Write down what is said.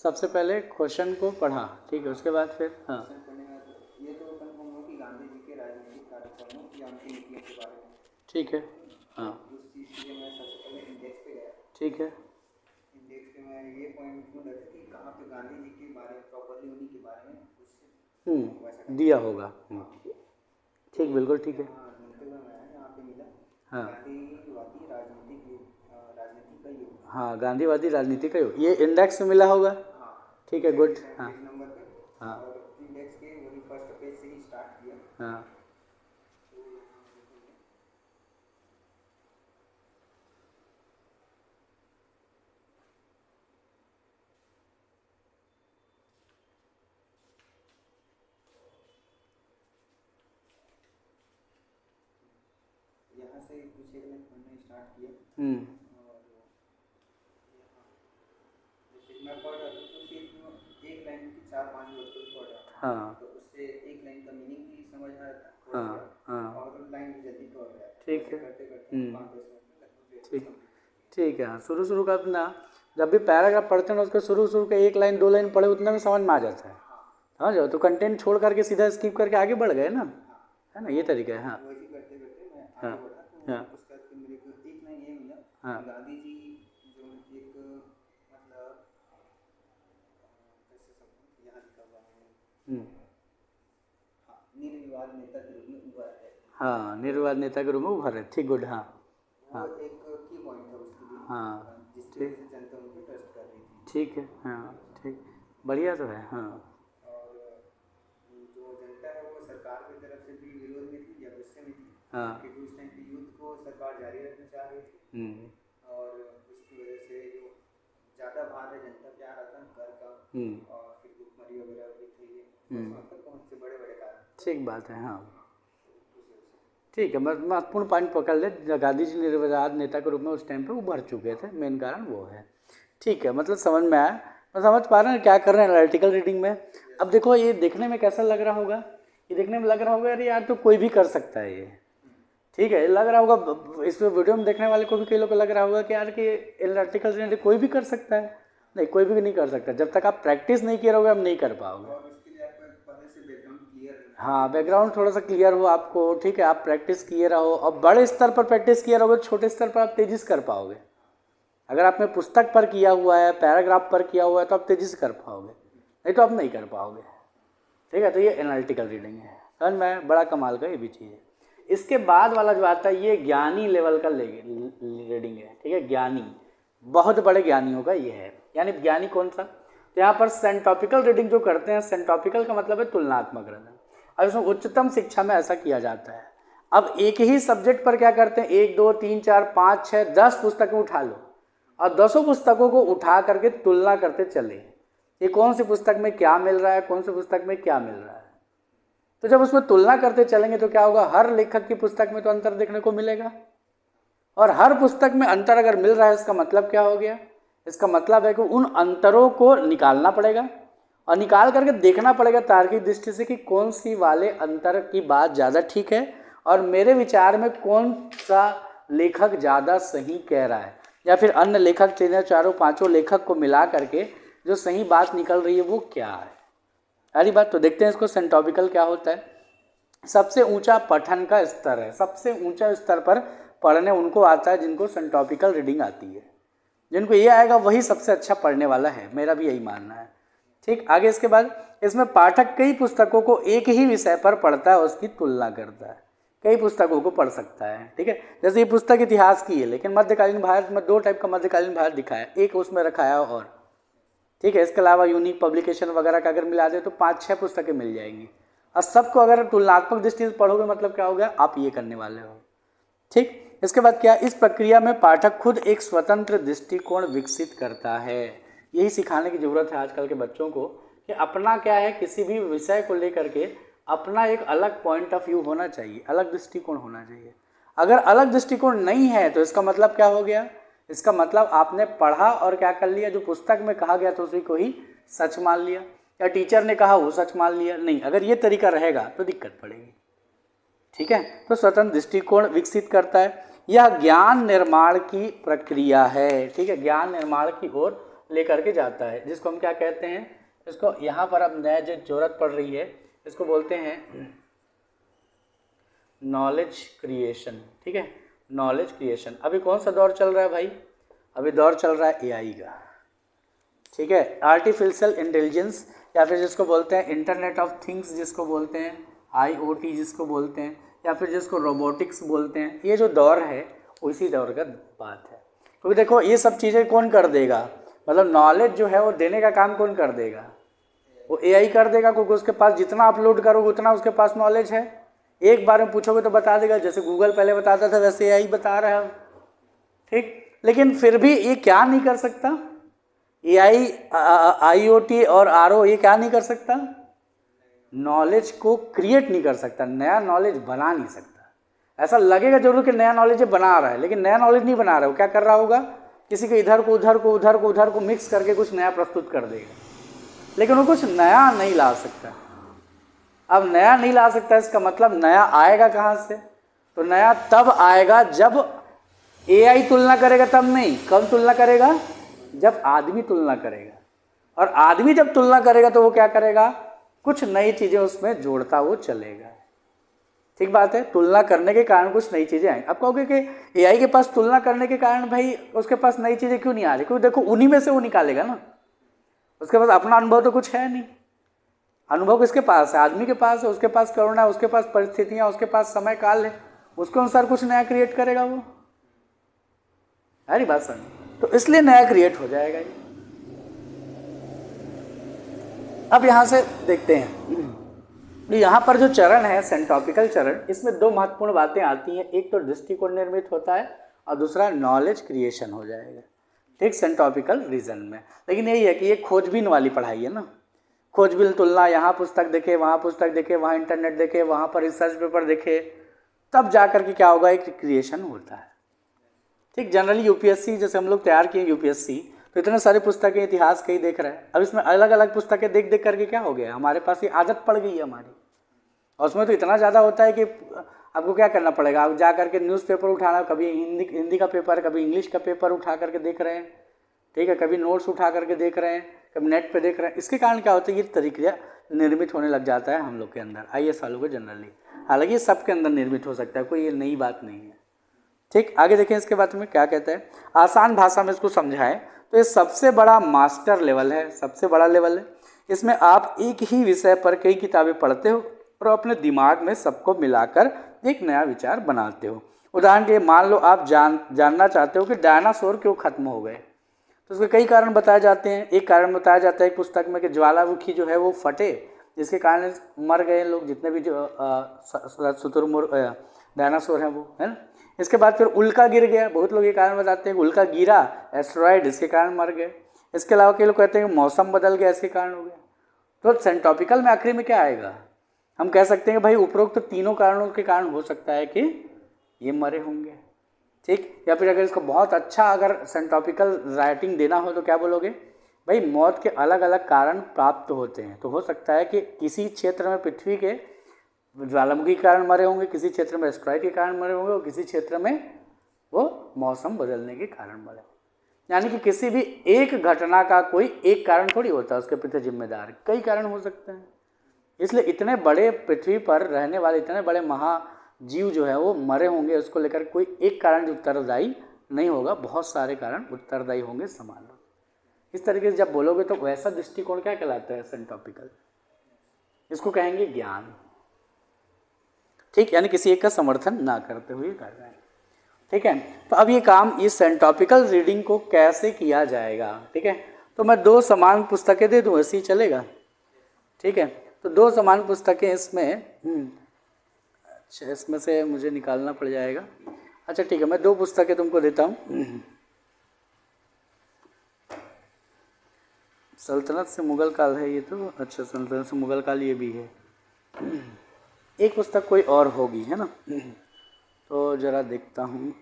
सबसे पहले क्वेश्चन को पढ़ा, ठीक है, उसके बाद फिर हाँ ये तो कन्फर्म हो कि गांधी जी के राजनीतिक कार्यक्रमों या उनकी नीतियों के बारे में, ठीक है, हाँ उस चीज़ के लिए मैं सबसे पहले इंडेक्स पे गया। ठीक है, इंडेक्स पे मैं ये पॉइंट ढूंढ रहा था कि कहाँ पे गांधी जी के बारे में प्रॉपरली उन्हीं के बारे में कुछ वैसा दिया होगा, ठीक, बिल्कुल ठीक है, हाँ ढूंढते हुए मैं यहाँ पे मिला हाँ गांधीवादी राजनीतिक युग, राजनीति का युग। हाँ गांधीवादी राजनीति का युग, ये इंडेक्स में मिला होगा, हाँ ठीक है, गुड, हाँ पेज नंबर पे, हाँ और इंडेक्स के वही फर्स्ट पेज से ही स्टार्ट किया। हाँ यहाँ से कुछ एक लाइन पढ़ना स्टार्ट किया। और जैसे मैं पढ़ रहा था तो सिर्फ एक लाइन की 4-5 वर्ड को पढ़ रहा था, हाँ तो उससे एक लाइन का मीनिंग भी समझ आ रहा था हाँ थोड़ा, हाँ और लाइन भी जल्दी पढ़ रहा था। ठीक है, करते करते 5-10 मिनट में लगभग ठीक ठीक है, हाँ शुरू का अपना जब भी पैराग्राफ पढ़ते हैं उसके शुरू के एक लाइन दो लाइन पढ़े उतने में समझ में आ जाता है, समझ जाओ, तो कंटेंट छोड़ करके सीधा स्किप करके आगे बढ़ गए ना, है ना, ये तरीका है, हाँ वैसे करते करते मैं हाँ आगे बढ़ा। तो हाँ उसके बाद फिर मेरे को एक लाइन ये मिला हाँ कि गांधी जी जो एक मतलब कैसे समझूं, यहाँ लिखा हुआ है हाँ निर्विवाद नेता के रूप में उभर है। हाँ निर्विवाद नेता के रूप में उभर रहे, ठीक, गुड, हाँ वो हाँ एक की पॉइंट था उसके लिए, हाँ जिसकी ठीक वजह से जनता उनको ट्रस्ट कर रही थी। ठीक है, हाँ ठीक, बढ़िया तो है, हाँ और जो जनता है वो सरकार की तरफ से भी विरोध में थी या गुस्से में थी, हाँ क्योंकि उस टाइम पे युद्ध को सरकार जारी रखना चाह रही थी, और उसकी वजह से जो ज़्यादा भार है जनता पे आ रहा था घर का, और फिर भुखमरी वगैरह भी थी, मतलब बहुत से बड़े बड़े कारण, ठीक बात है, हाँ ठीक है, महत्वपूर्ण पॉइंट पकड़ ले, गांधी जी निर्विवाद नेता के रूप में उस टाइम पे उभर चुके थे, मेन कारण वो है, ठीक है, मतलब समझ में आया, मैं समझ पा रहे हैं क्या कर रहे हैं एनालिटिकल रीडिंग में। अब देखो ये देखने में कैसा लग रहा होगा, ये देखने में लग रहा होगा अरे यार तो कोई भी कर सकता है ये, ठीक है, लग रहा होगा इस वीडियो में देखने वाले को भी कई लोग को लग रहा होगा कि यार कि एनालिटिकल रीडिंग कोई भी कर सकता है, नहीं कोई भी नहीं कर सकता, जब तक आप प्रैक्टिस नहीं किए रहोगे आप नहीं कर पाओगे। और उसके लिए आपको पहले से बैकग्राउंड क्लियर, हाँ बैकग्राउंड थोड़ा सा क्लियर हो आपको, ठीक है, आप प्रैक्टिस किए रहो, और बड़े स्तर पर प्रैक्टिस किए रहोगे, छोटे स्तर पर आप तेजी से कर पाओगे। अगर आपने पुस्तक पर किया हुआ है, पैराग्राफ पर किया हुआ है, तो आप तेजी से कर पाओगे, नहीं तो आप नहीं कर पाओगे, ठीक है, तो ये एनालिटिकल रीडिंग है, समझ में, बड़ा कमाल का ये भी चीज़ है। इसके बाद वाला जो आता है ये ज्ञानी लेवल का रीडिंग है, ठीक है, ज्ञानी, बहुत बड़े ज्ञानियों का ये है, यानी ज्ञानी कौन सा, तो यहाँ पर सेंटॉपिकल रीडिंग जो करते हैं, सेंटॉपिकल का मतलब है तुलनात्मक रीडिंग, अब इसमें उच्चतम शिक्षा में ऐसा किया जाता है। अब एक ही सब्जेक्ट पर क्या करते हैं, 1 2 3 4 5 6 10 पुस्तकें उठा लो और 10 पुस्तकों को उठा करके तुलना करते चले, ये कौन सी पुस्तक में क्या मिल रहा है, कौन सी पुस्तक में क्या मिल रहा है, तो जब उसमें तुलना करते चलेंगे तो क्या होगा, हर लेखक की पुस्तक में तो अंतर देखने को मिलेगा, और हर पुस्तक में अंतर अगर मिल रहा है इसका मतलब क्या हो गया, इसका मतलब है कि उन अंतरों को निकालना पड़ेगा और निकाल करके देखना पड़ेगा तार्किक दृष्टि से कि कौन सी वाले अंतर की बात ज़्यादा ठीक है और मेरे विचार में कौन सा लेखक ज़्यादा सही कह रहा है, या फिर अन्य लेखक तीनों चारों पांचों लेखक को मिला करके जो सही बात निकल रही है वो क्या है। सारी बात तो देखते हैं इसको, सेंटॉपिकल क्या होता है, सबसे ऊंचा पठन का स्तर है, सबसे ऊंचा स्तर पर पढ़ने उनको आता है जिनको सेंटॉपिकल रीडिंग आती है, जिनको ये आएगा वही सबसे अच्छा पढ़ने वाला है, मेरा भी यही मानना है, ठीक। आगे इसके बाद इसमें पाठक कई पुस्तकों को एक ही विषय पर पढ़ता है, उसकी तुलना करता है, कई पुस्तकों को पढ़ सकता है, ठीक है, जैसे ये पुस्तक इतिहास की है लेकिन मध्यकालीन भारत में 2 टाइप का मध्यकालीन भारत दिखाया, एक उसमें रखाया और, ठीक है, इसके अलावा यूनिक पब्लिकेशन वगैरह का अगर मिला दे तो 5-6 पुस्तकें मिल जाएंगी, और सबको अगर तुलनात्मक दृष्टि से पढ़ोगे मतलब क्या होगा, आप ये करने वाले हो, ठीक। इसके बाद क्या, इस प्रक्रिया में पाठक खुद एक स्वतंत्र दृष्टिकोण विकसित करता है, यही सिखाने की ज़रूरत है आजकल के बच्चों को कि अपना क्या है, किसी भी विषय को लेकर के अपना एक अलग पॉइंट ऑफ व्यू होना चाहिए, अलग दृष्टिकोण होना चाहिए। अगर अलग दृष्टिकोण नहीं है तो इसका मतलब क्या हो गया, इसका मतलब आपने पढ़ा और क्या कर लिया, जो पुस्तक में कहा गया तो उसी को ही सच मान लिया, या टीचर ने कहा वो सच मान लिया, नहीं, अगर ये तरीका रहेगा तो दिक्कत पड़ेगी, ठीक है। तो स्वतंत्र दृष्टिकोण विकसित करता है, यह ज्ञान निर्माण की प्रक्रिया है, ठीक है, ज्ञान निर्माण की ओर लेकर के जाता है, जिसको हम क्या कहते हैं, इसको यहाँ पर अब नया जो जरूरत पड़ रही है इसको बोलते हैं नॉलेज क्रिएशन। ठीक है, नॉलेज क्रिएशन। अभी कौन सा दौर चल रहा है भाई? अभी दौर चल रहा है एआई का। ठीक है, आर्टिफिशियल इंटेलिजेंस या फिर जिसको बोलते हैं इंटरनेट ऑफ थिंग्स, जिसको बोलते हैं IoT जिसको बोलते हैं, या फिर जिसको रोबोटिक्स बोलते हैं, ये जो दौर है उसी दौर का बात है। क्योंकि देखो ये सब चीज़ें कौन कर देगा, मतलब नॉलेज जो है वो देने का काम कौन कर देगा? वो एआई कर देगा, क्योंकि उसके पास जितना अपलोड करोगे उतना उसके पास नॉलेज है। एक बार में पूछोगे तो बता देगा, जैसे गूगल पहले बताता था वैसे एआई बता रहा है। ठीक, लेकिन फिर भी ये क्या नहीं कर सकता? एआई, IoT और RO ये क्या नहीं कर सकता? नॉलेज को क्रिएट नहीं कर सकता, नया नॉलेज बना नहीं सकता। ऐसा लगेगा जरूर कि नया नॉलेज बना रहा है, लेकिन नया नॉलेज नहीं बना रहा है। वो क्या कर रहा होगा? किसी के इधर को उधर को उधर को उधर को मिक्स करके कुछ नया प्रस्तुत कर देगा, लेकिन वो कुछ नया नहीं ला सकता। अब नया नहीं ला सकता, इसका मतलब नया आएगा कहाँ से? तो नया तब आएगा जब एआई तुलना करेगा, तब नहीं। कब तुलना करेगा? जब आदमी तुलना करेगा। और आदमी जब तुलना करेगा तो वो क्या करेगा? कुछ नई चीज़ें उसमें जोड़ता वो चलेगा। ठीक बात है, तुलना करने के कारण कुछ नई चीज़ें आएंगी। आप कहोगे कि एआई के पास तुलना करने के कारण भाई उसके पास नई चीज़ें क्यों नहीं आ रही? क्योंकि देखो उन्हीं में से वो निकालेगा ना, उसके पास अपना अनुभव तो कुछ है नहीं। अनुभव किसके पास है? आदमी के पास है। उसके पास करुणा है, उसके पास परिस्थितियाँ, उसके पास समय काल है, उसके अनुसार कुछ नया क्रिएट करेगा वो। है नहीं बात समझ? तो इसलिए नया क्रिएट हो जाएगा ये। अब यहाँ से देखते हैं, यहाँ पर जो चरण है सेंटॉपिकल चरण, इसमें दो महत्वपूर्ण बातें आती हैं। एक तो दृष्टिकोण निर्मित होता है और दूसरा नॉलेज क्रिएशन हो जाएगा। ठीक, सेंटॉपिकल रीजन में। लेकिन यही है कि ये खोजबीन वाली पढ़ाई है ना, खोजबीन तुलना, यहाँ पुस्तक देखे, वहाँ पुस्तक देखे, वहाँ इंटरनेट देखे, वहाँ पर रिसर्च पेपर देखे, तब जा कर के क्या होगा? एक क्रिएशन होता है। ठीक, जनरली यूपीएससी जैसे हम लोग तैयार किए यूपीएससी, तो इतने सारी पुस्तकें इतिहास के ही देख रहे हैं। अब इसमें अलग अलग पुस्तकें देख देख करके क्या हो गया, हमारे पास ये आदत पड़ गई है हमारी। और उसमें तो इतना ज़्यादा होता है कि आपको क्या करना पड़ेगा, आप जा करके न्यूज़पेपर उठाना, कभी हिंदी का पेपर, कभी इंग्लिश का पेपर उठा करके देख रहे हैं। ठीक है, कभी नोट्स उठा करके देख रहे हैं, कभी नेट पे देख रहे हैं। इसके कारण क्या होता है, ये तरीका निर्मित होने लग जाता है हम लोग के अंदर, IAS वालों को जनरली। हालांकि ये सबके अंदर निर्मित हो सकता है, कोई ये नई बात नहीं है। ठीक, आगे देखें इसके बारे में क्या कहता है। आसान भाषा में इसको समझाएं तो ये सबसे बड़ा मास्टर लेवल है, सबसे बड़ा लेवल है। इसमें आप एक ही विषय पर कई किताबें पढ़ते हो और अपने दिमाग में सबको मिलाकर एक नया विचार बनाते हो। उदाहरण के लिए मान लो आप जानना चाहते हो कि डायनासोर क्यों खत्म हो गए, तो उसके कई कारण बताए जाते हैं। एक कारण बताया जाता है पुस्तक में कि ज्वालामुखी जो है वो फटे, जिसके कारण मर गए लोग, जितने भी जो शुतुरमुर्ग डायनासोर हैं वो, है ना। इसके बाद फिर उल्का गिर गया, बहुत लोग ये कारण बताते हैं कि उल्का गिरा, एस्टेरॉयड, इसके कारण मर गए। इसके अलावा कई लोग कहते हैं कि मौसम बदल गया, इसके कारण हो गया। तो सेंटॉपिकल में आखिरी में क्या आएगा, हम कह सकते हैं कि भाई उपरोक्त तो तीनों कारणों के कारण हो सकता है कि ये मरे होंगे। ठीक, या फिर अगर इसको बहुत अच्छा अगर सेंटॉपिकल राइटिंग देना हो तो क्या बोलोगे, भाई मौत के अलग अलग कारण प्राप्त होते हैं। तो हो सकता है कि किसी क्षेत्र में पृथ्वी के ज्वालामुखी के कारण मरे होंगे, किसी क्षेत्र में एस्टेरॉयड के कारण मरे होंगे, और किसी क्षेत्र में वो मौसम बदलने के कारण मरे। यानी कि किसी भी एक घटना का कोई एक कारण थोड़ी होता है उसके पीछे जिम्मेदार, कई कारण हो सकते हैं। इसलिए इतने बड़े पृथ्वी पर रहने वाले इतने बड़े महाजीव जो है वो मरे होंगे, उसको लेकर कोई एक कारण जो उत्तरदायी नहीं होगा, बहुत सारे कारण उत्तरदायी होंगे, समान लो। इस तरीके से जब बोलोगे तो वैसा दृष्टिकोण क्या कहलाता है, सेंटॉपिकल। इसको कहेंगे ज्ञान। ठीक, यानी किसी एक का समर्थन ना करते हुए कर रहे हैं। ठीक है, तो अब ये काम इस सेंटॉपिकल रीडिंग को कैसे किया जाएगा। ठीक है, तो मैं दो समान पुस्तकें दे दूँ, ऐसे ही चलेगा। ठीक है, तो दो समान पुस्तकें इसमें, अच्छा इसमें से मुझे निकालना पड़ जाएगा। अच्छा ठीक है, मैं दो पुस्तकें तुमको देता हूँ। सल्तनत से मुगल काल है ये तो, अच्छा सल्तनत से मुगल काल ये भी है। एक पुस्तक कोई और होगी, है ना, तो ज़रा देखता हूँ।